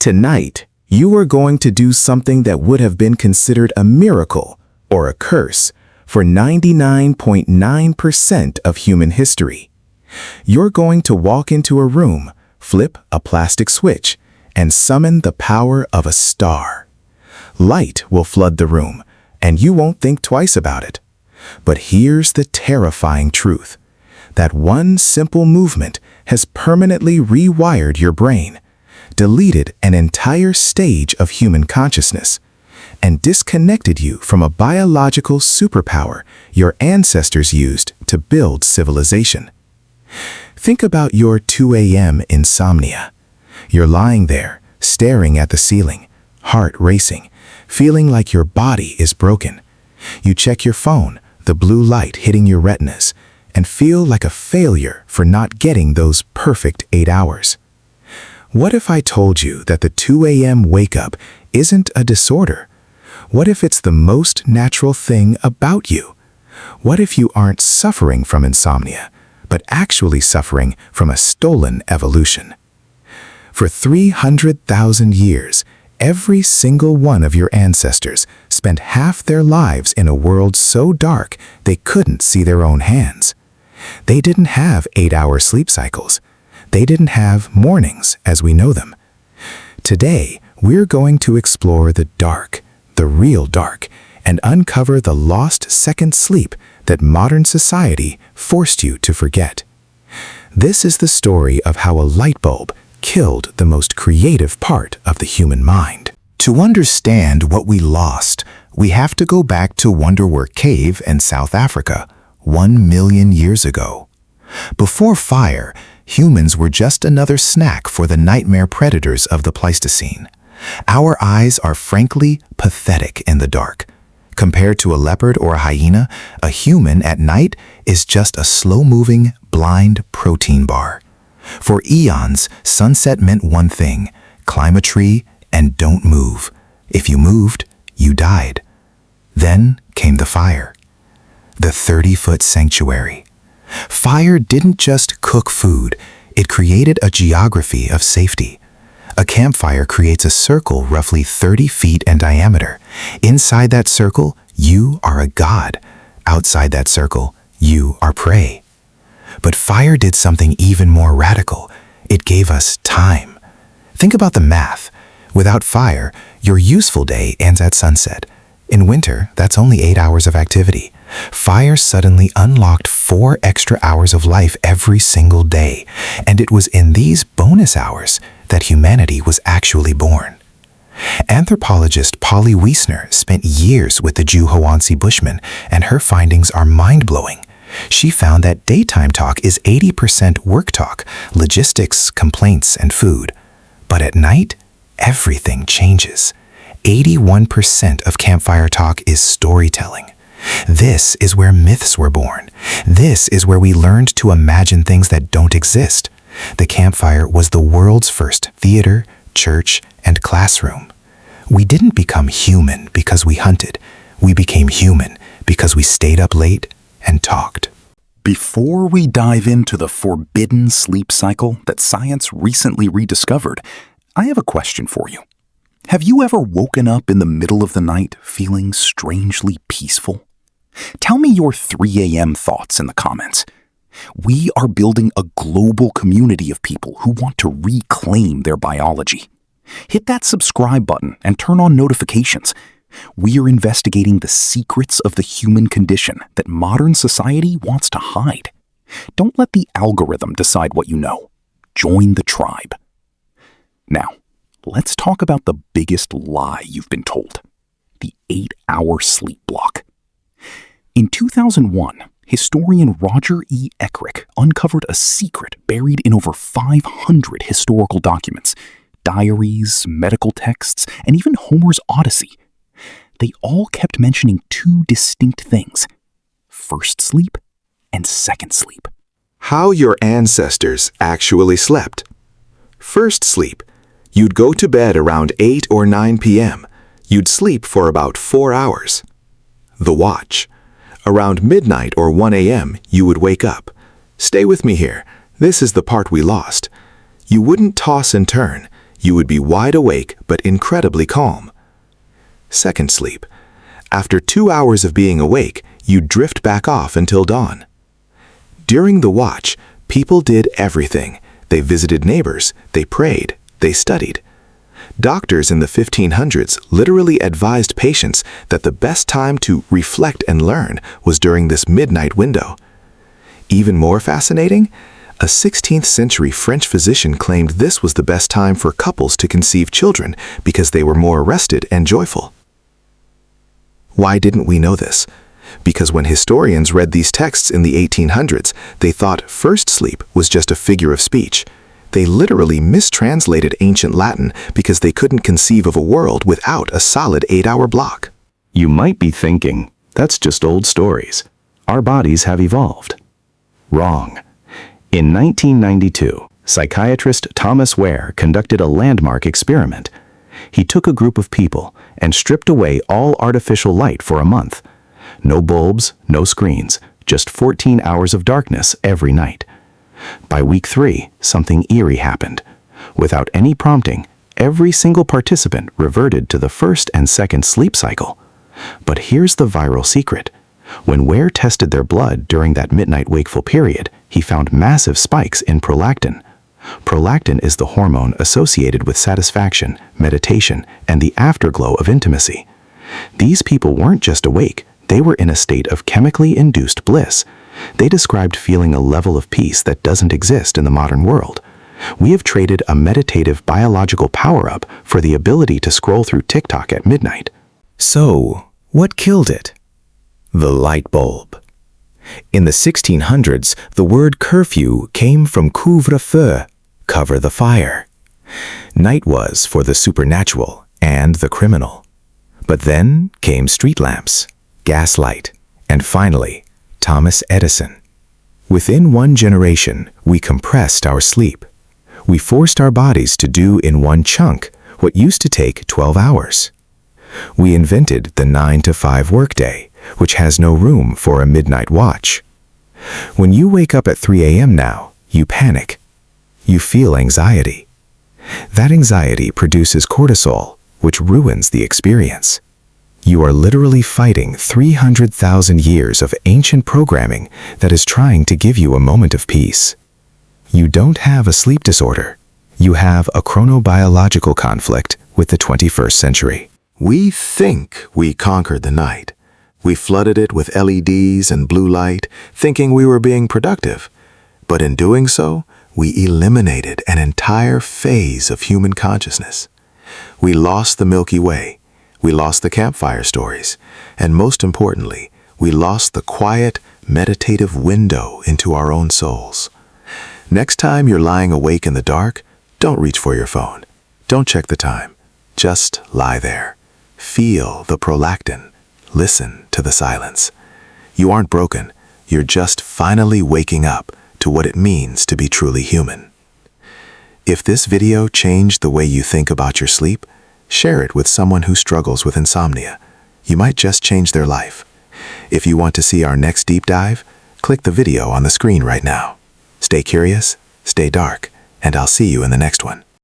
Tonight, you are going to do something that would have been considered a miracle or a curse for 99.9% of human history. You're going to walk into a room, flip a plastic switch, and summon the power of a star. Light will flood the room, and you won't think twice about it. But here's the terrifying truth. That one simple movement has permanently rewired your brain, deleted an entire stage of human consciousness, and disconnected you from a biological superpower your ancestors used to build civilization. Think about your 2 a.m. insomnia. You're lying there, staring at the ceiling, heart racing, feeling like your body is broken. You check your phone, the blue light hitting your retinas, and feel like a failure for not getting those perfect 8 hours. What if I told you that the 2 a.m. wake-up isn't a disorder? What if it's the most natural thing about you? What if you aren't suffering from insomnia, but actually suffering from a stolen evolution? For 300,000 years, every single one of your ancestors spent half their lives in a world so dark they couldn't see their own hands. They didn't have 8-hour sleep cycles. They didn't have mornings as we know them. Today, we're going to explore the dark, the real dark, and uncover the lost second sleep that modern society forced you to forget. This is the story of how a light bulb killed the most creative part of the human mind. To understand what we lost, we have to go back to Wonderwork Cave in South Africa, 1 million years ago. Before fire, humans were just another snack for the nightmare predators of the Pleistocene. Our eyes are frankly pathetic in the dark. Compared to a leopard or a hyena, a human at night is just a slow-moving, blind protein bar. For eons, sunset meant one thing: climb a tree and don't move. If you moved, you died. Then came the fire. The 30-foot sanctuary. Fire didn't just cook food, it created a geography of safety. A campfire creates a circle roughly 30 feet in diameter. Inside that circle, you are a god. Outside that circle, you are prey. But fire did something even more radical. It gave us time. Think about the math. Without fire, your useful day ends at sunset. In winter, that's only 8 hours of activity. Fire suddenly unlocked 4 extra hours of life every single day, and it was in these bonus hours that humanity was actually born. Anthropologist Polly Wiesner spent years with the Juhoansi Bushmen, and her findings are mind-blowing. She found that daytime talk is 80% work talk, logistics, complaints, and food. But at night, everything changes. 81% of campfire talk is storytelling. This is where myths were born. This is where we learned to imagine things that don't exist. The campfire was the world's first theater, church, and classroom. We didn't become human because we hunted. We became human because we stayed up late and talked. Before we dive into the forbidden sleep cycle that science recently rediscovered, I have a question for you. Have you ever woken up in the middle of the night feeling strangely peaceful? Tell me your 3 a.m. thoughts in the comments. We are building a global community of people who want to reclaim their biology. Hit that subscribe button and turn on notifications. We are investigating the secrets of the human condition that modern society wants to hide. Don't let the algorithm decide what you know. Join the tribe. Now, let's talk about the biggest lie you've been told: the 8-hour sleep block. In 2001, historian Roger E. Eckrich uncovered a secret buried in over 500 historical documents, diaries, medical texts, and even Homer's Odyssey. They all kept mentioning 2 distinct things: first sleep and second sleep. How your ancestors actually slept. First sleep. You'd go to bed around 8 or 9 p.m. You'd sleep for about 4 hours. The watch. Around midnight or 1 a.m., you would wake up. Stay with me here. This is the part we lost. You wouldn't toss and turn. You would be wide awake but incredibly calm. Second sleep. After 2 hours of being awake, you'd drift back off until dawn. During the watch, people did everything. They visited neighbors, they prayed, they studied. Doctors in the 1500s literally advised patients that the best time to reflect and learn was during this midnight window. Even more fascinating, a 16th century French physician claimed this was the best time for couples to conceive children because they were more rested and joyful. Why didn't we know this? Because when historians read these texts in the 1800s, they thought first sleep was just a figure of speech. They literally mistranslated ancient Latin because they couldn't conceive of a world without a solid 8-hour block. You might be thinking, that's just old stories. Our bodies have evolved. Wrong. In 1992, psychiatrist Thomas Ware conducted a landmark experiment. He took a group of people and stripped away all artificial light for a month. No bulbs, no screens, just 14 hours of darkness every night. By week 3, something eerie happened. Without any prompting, every single participant reverted to the first and second sleep cycle. But here's the viral secret. When Ware tested their blood during that midnight wakeful period, he found massive spikes in prolactin. Prolactin is the hormone associated with satisfaction, meditation, and the afterglow of intimacy. These people weren't just awake, they were in a state of chemically induced bliss. They described feeling a level of peace that doesn't exist in the modern world. We have traded a meditative biological power-up for the ability to scroll through TikTok at midnight. So, what killed it? The light bulb. In the 1600s, the word curfew came from couvre-feu, cover the fire. Night was for the supernatural and the criminal. But then came street lamps, gaslight, and finally, Thomas Edison. Within one generation, we compressed our sleep. We forced our bodies to do in one chunk what used to take 12 hours. We invented the 9-to-5 workday, which has no room for a midnight watch. When you wake up at 3 a.m. now, you panic. You feel anxiety. That anxiety produces cortisol, which ruins the experience. You are literally fighting 300,000 years of ancient programming that is trying to give you a moment of peace. You don't have a sleep disorder. You have a chronobiological conflict with the 21st century. We think we conquered the night. We flooded it with LEDs and blue light, thinking we were being productive. But in doing so, we eliminated an entire phase of human consciousness. We lost the Milky Way. We lost the campfire stories. And most importantly, we lost the quiet, meditative window into our own souls. Next time you're lying awake in the dark, don't reach for your phone. Don't check the time. Just lie there. Feel the prolactin. Listen to the silence. You aren't broken. You're just finally waking up to what it means to be truly human. If this video changed the way you think about your sleep, share it with someone who struggles with insomnia. You might just change their life. If you want to see our next deep dive, click the video on the screen right now. Stay curious, stay dark, and I'll see you in the next one.